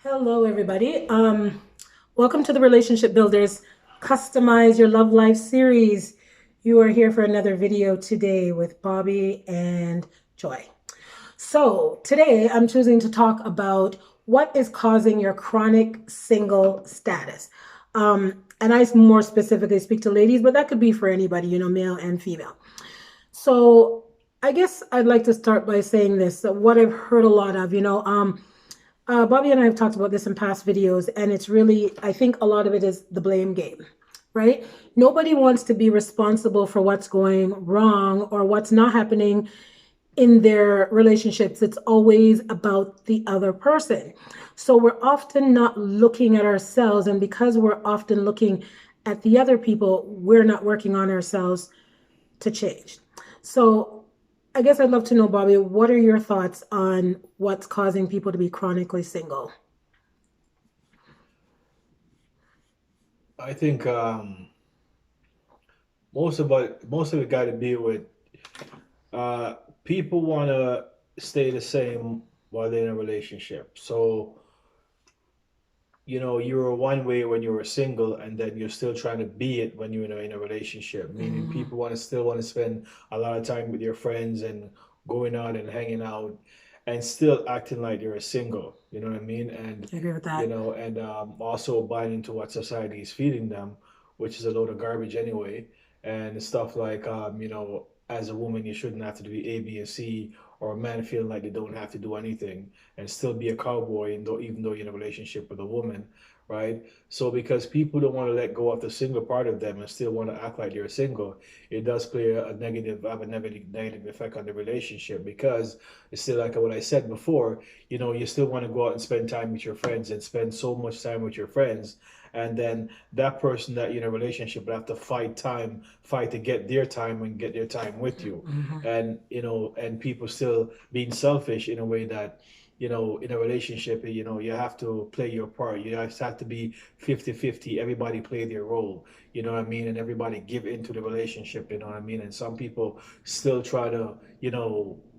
Hello, everybody. Welcome to the Relationship Builders Customize Your Love Life series. You are here for another video today with Bobby and Joy. So, today I'm choosing to talk about what is causing your chronic single status. And I more specifically speak to ladies, but that could be for anybody, male and female. So, I guess I'd like to start by saying this, what I've heard a lot of, Bobby and I have talked about this in past videos, and it's really, I think a lot of it is the blame game, right? Nobody wants to be responsible for what's going wrong or what's not happening in their relationships. It's always about the other person. So we're often not looking at ourselves, and because we're often looking at the other people, we're not working on ourselves to change. So I guess I'd love to know, Bobby, what are your thoughts on what's causing people to be chronically single? I think most of it got to be with uh, people want to stay the same while they're in a relationship. So you were one way when you were single, and then you're still trying to be it when you're in a relationship. Meaning, Mm, people want to spend a lot of time with your friends and going out and hanging out, and still acting like you're a single. You know what I mean? And I agree with that. also buying into what society is feeding them, which is a load of garbage anyway, and stuff like as a woman, you shouldn't have to do A, B, and C, or a man feeling like they don't have to do anything and still be a cowboy, even though you're in a relationship with a woman, right? So because people don't want to let go of the single part of them and still want to act like they're single, it does play have a negative effect on the relationship, because it's still like what I said before. You still want to go out and spend time with your friends and spend so much time with your friends, and then that person that you're in a relationship will have to fight to get their time and get their time with you. Mhm. And people still being selfish in a way that, in a relationship, you have to play your part. You guys have to be 50-50. Everybody play their role, you know what I mean? And everybody give into the relationship, you know what I mean? And some people still try to,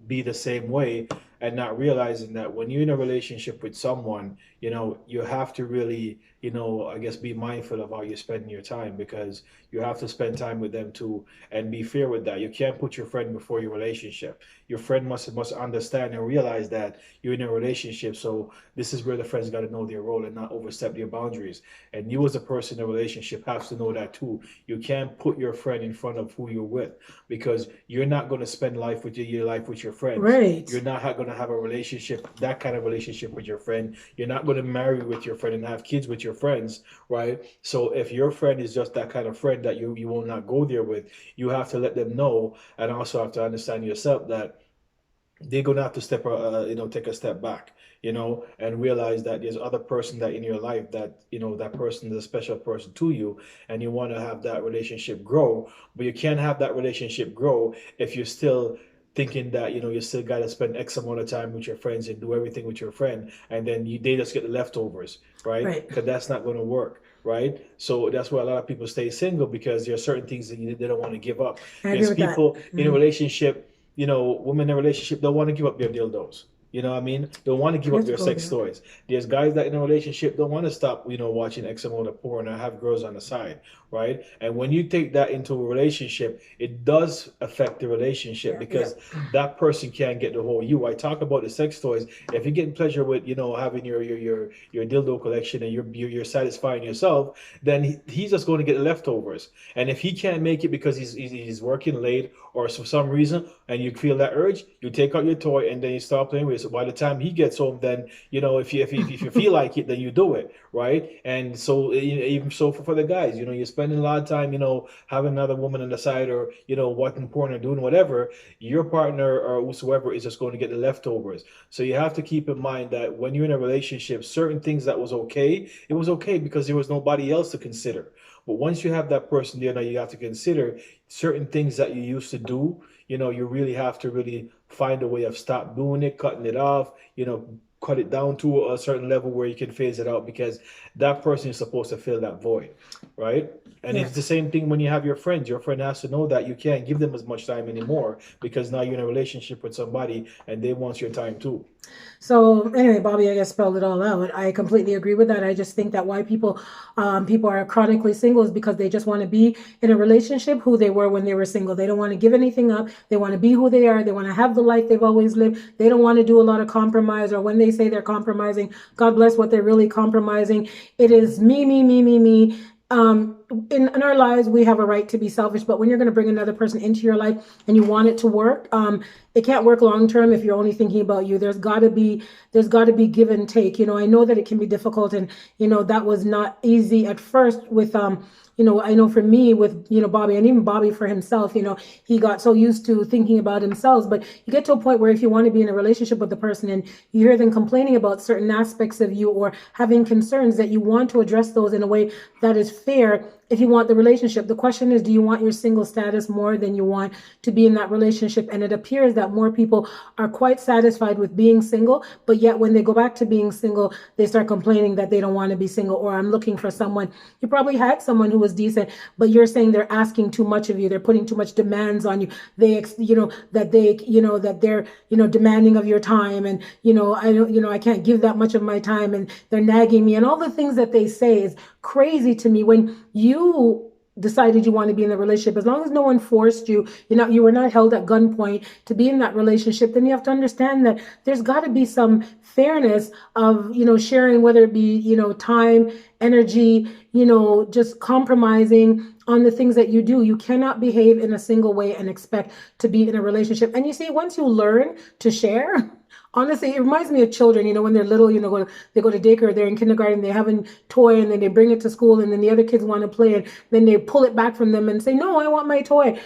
be the same way, and not realizing that when you're in a relationship with someone, you have to really, I guess, be mindful of how you're spending your time, because you have to spend time with them too, and be fair with that. You can't put your friend before your relationship. Your friend must understand and realize that you're in a relationship. So this is where the friends got to know their role and not overstep their boundaries. And you, as a person in a relationship, have to know that too. You can't put your friend in front of who you're with, because you're not going to spend your life with your friends. Right. You're not going to have a relationship, that kind of relationship with your friend. You're not going to marry with your friend and have kids with your friends, right? So if your friend is just that kind of friend that you will not go there with, you have to let them know, and also have to understand yourself that they're gonna have to take a step back, and realize that there's other person that in your life, that that person is a special person to you, and you want to have that relationship grow. But you can't have that relationship grow if you're still thinking that you still got to spend X amount of time with your friends and do everything with your friend, and then they just get the leftovers, right? Right. Because that's not going to work. Right, so that's why a lot of people stay single, because there are certain things that they don't want to give up. I agree There's with that. people in a Mhm. relationship, women in a relationship don't want to give up their dildos. You know what I mean? Don't want to give up Let's their go sex there. toys. There's guys that in a relationship don't want to stop, watching X amount of porn and have girls on the side, right? And when you take that into a relationship, it does affect the relationship, Yeah. Yeah. because that person can't get the whole you. I talk about the sex toys. If you're getting pleasure with, having your dildo collection, and you're satisfying yourself, then he's just going to get the leftovers. And if he can't make it because he's working late, or for some reason, and you feel that urge, you take out your toy and then you start playing with it. So by the time he gets home, then if you feel like it, then you do it, right? And so even so for the guys, you're spending a lot of time, having another woman on the side, or watching porn or doing whatever. Your partner or whosoever is just going to get the leftovers. So you have to keep in mind that when you're in a relationship, certain things that was okay, it was okay because there was nobody else to consider. But once you have that person there, now you have to consider certain things that you used to do. You really have to really find a way of stop doing it, cutting it off, cut it down to a certain level where you can phase it out, because that person is supposed to fill that void, right? And it's the Yes. same thing when you have your friends. Your friend has to know that you can't give them as much time anymore, because now you're in a relationship with somebody and they want your time too. So anyway, Bobby, I guess spelled it all out. I completely agree with that. I just think that why people are chronically single is because they just want to be in a relationship who they were when they were single. They don't want to give anything up. They want to be who they are. They want to have the life they've always lived. They don't want to do a lot of compromise, or when they say they're compromising, God bless what they're really compromising. It is me, me, me, me, me. In our lives, we have a right to be selfish, but when you're going to bring another person into your life and you want it to work, it can't work long term if you're only thinking about you. There's got to be give and take. I know that it can be difficult, and that was not easy at first with I know for me with Bobby, and even Bobby for himself, he got so used to thinking about himself. But you get to a point where if you want to be in a relationship with the person and you hear them complaining about certain aspects of you or having concerns, that you want to address those in a way that is fair. If you want the relationship, the question is, do you want your single status more than you want to be in that relationship? And it appears that more people are quite satisfied with being single, but yet when they go back to being single, they start complaining that they don't want to be single, or I'm looking for someone. You probably had someone who was decent, but you're saying they're asking too much of you. They're putting too much demands on you. That they're demanding of your time, and I can't give that much of my time, and they're nagging me, and all the things that they say is crazy to me. When you decided you want to be in the relationship, as long as no one forced you, you were not held at gunpoint to be in that relationship, then you have to understand that there's got to be some fairness of sharing, whether it be time, energy, just compromising on the things that you do. You cannot behave in a single way and expect to be in a relationship. And you see, once you learn to share, honestly, it reminds me of children, when they're little, they go to daycare, they're in kindergarten, they have a toy, and then they bring it to school, and then the other kids want to play, and then they pull it back from them and say, no, I want my toy.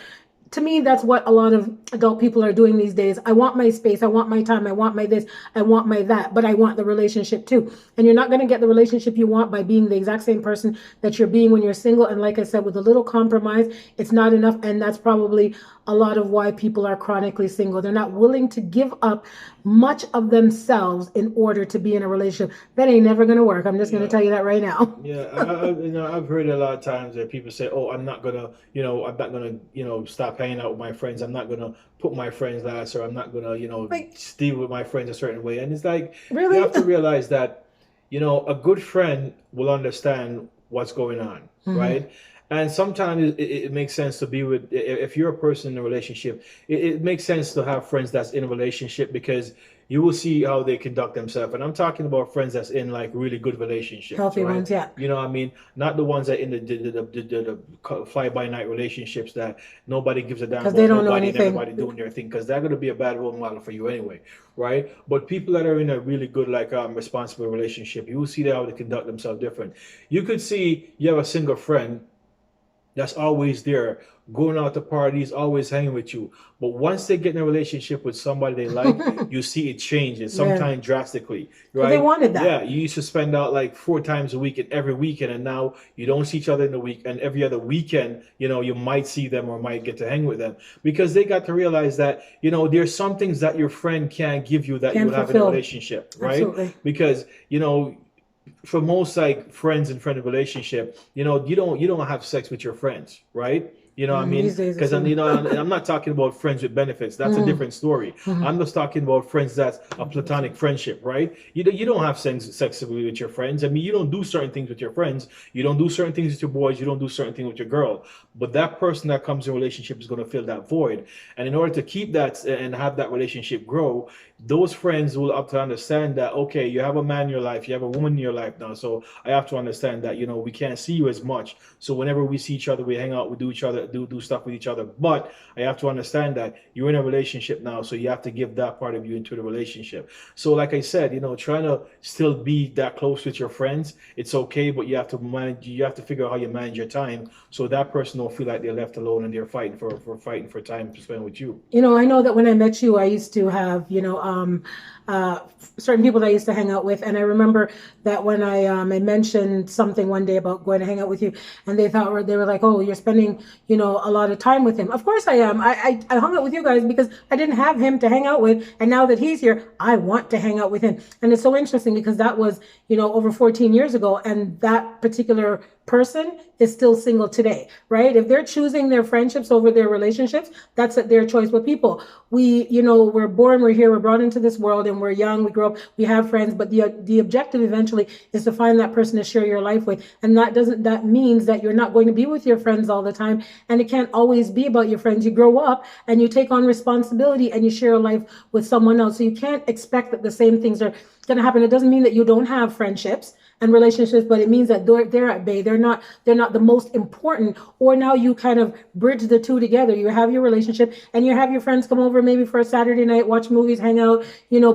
To me, that's what a lot of adult people are doing these days. I want my space. I want my time. I want my this. I want my that. But I want the relationship too. And you're not going to get the relationship you want by being the exact same person that you're being when you're single. And like I said, with a little compromise, it's not enough. And that's probably a lot of why people are chronically single. They're not willing to give up much of themselves in order to be in a relationship. That ain't never going to work. I'm just going to Yeah. tell you that right now. Yeah, I've heard a lot of times that people say, "Oh, I'm not gonna, stop hanging out with my friends. I'm not gonna put my friends last, or I'm not gonna, Like, deal with my friends a certain way." And it's like you really? have to realize that, a good friend will understand what's going on, Hmm. right? And sometimes it makes sense to be with, if you're a person in a relationship, it makes sense to have friends that's in a relationship, because you will see how they conduct themselves. And I'm talking about friends that's in like really good relationships, Healthy right? ones, yeah. You know what I mean? Not the ones that in the fly by night relationships that nobody gives a damn Because they about don't know nobody and anything. everybody doing their thing, because they're going to be a bad role model for you anyway, right? But people that are in a really good, like, responsible relationship, you will see how they conduct themselves different. You could see you have a single friend that's always there, going out to parties, always hanging with you. But once they get in a relationship with somebody they like, you see it changes, Yeah. sometimes drastically, Because they right? wanted Yeah, that. you used to spend out like 4 times a week and every weekend, and now you don't see each other in the week, and every other weekend, you might see them or might get to hang with them, because they got to realize that, there's some things that your friend can't give you that you Can will have in a fulfill. relationship, right? Absolutely. Because, for most like friends and friend relationship, you don't have sex with your friends, right? You know what I mean? These days it Because I'm, seems. and I'm not talking about friends with benefits. That's a Hmm. different story. Hmm. I'm just talking about friends that's a platonic friendship, right? You don't have sex with your friends. I mean, you don't do certain things with your friends. You don't do certain things with your boys. You don't do certain things with your girl. But that person that comes in a relationship is going to fill that void. And in order to keep that and have that relationship grow, those friends will have to understand that, okay, you have a man in your life, you have a woman in your life now, so I have to understand that, we can't see you as much. So whenever we see each other, we hang out, we do each other, do stuff with each other. But I have to understand that you're in a relationship now, so you have to give that part of you into the relationship. So like I said, trying to still be that close with your friends, it's okay, but you have to figure out how you manage your time, so that person don't feel like they're left alone and they're fighting for time to spend with you. I know that when I met you, I used to have, certain people that I used to hang out with. And I remember that when I mentioned something one day about going to hang out with you, and they were like, "Oh, you're spending, a lot of time with him." Of course I am. I hung out with you guys because I didn't have him to hang out with, and now that he's here, I want to hang out with him. And it's so interesting because that was, over 14 years ago, and that particular person is still single today, right? If they're choosing their friendships over their relationships, that's their choice. But people, we're born, we're here, we're brought into this world, and we're young, we grow up, we have friends, but the objective eventually is to find that person to share your life with. And that means that you're not going to be with your friends all the time, and it can't always be about your friends. You grow up and you take on responsibility and you share a life with someone else. So you can't expect that the same things are going to happen. It doesn't mean that you don't have friendships and relationships, but it means that they're at bay. They're not the most important. Or now you kind of bridge the two together. You have your relationship and you have your friends come over maybe for a Saturday night, watch movies, hang out,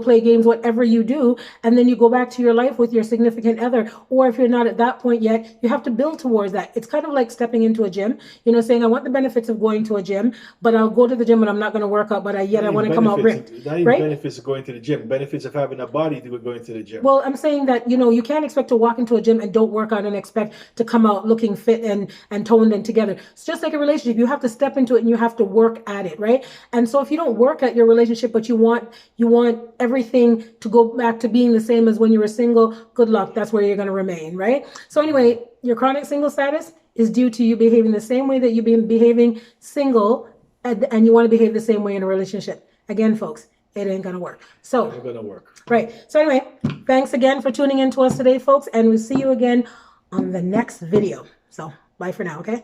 play games, whatever you do, and then you go back to your life with your significant other. Or if you're not at that point yet, you have to build towards that. It's kind of like stepping into a gym, saying, I want the benefits of going to a gym, but I'll go to the gym and I'm not going to work out, but I want to come out ripped. Not even right? Benefits of going to the gym, benefits of having a body to going to the gym. Well, I'm saying that, you can't expect to walk into a gym and don't work out and expect to come out looking fit and toned and together. It's just like a relationship. You have to step into it and you have to work at it, right? And so if you don't work at your relationship, but you want everything to go back to being the same as when you were single, good luck. That's where you're going to remain, right? So anyway, your chronic single status is due to you behaving the same way that you've been behaving single, and you want to behave the same way in a relationship. Again, folks, it ain't gonna work. So it's gonna work. Right. So anyway, thanks again for tuning in to us today, folks, and we'll see you again on the next video. So bye for now, okay?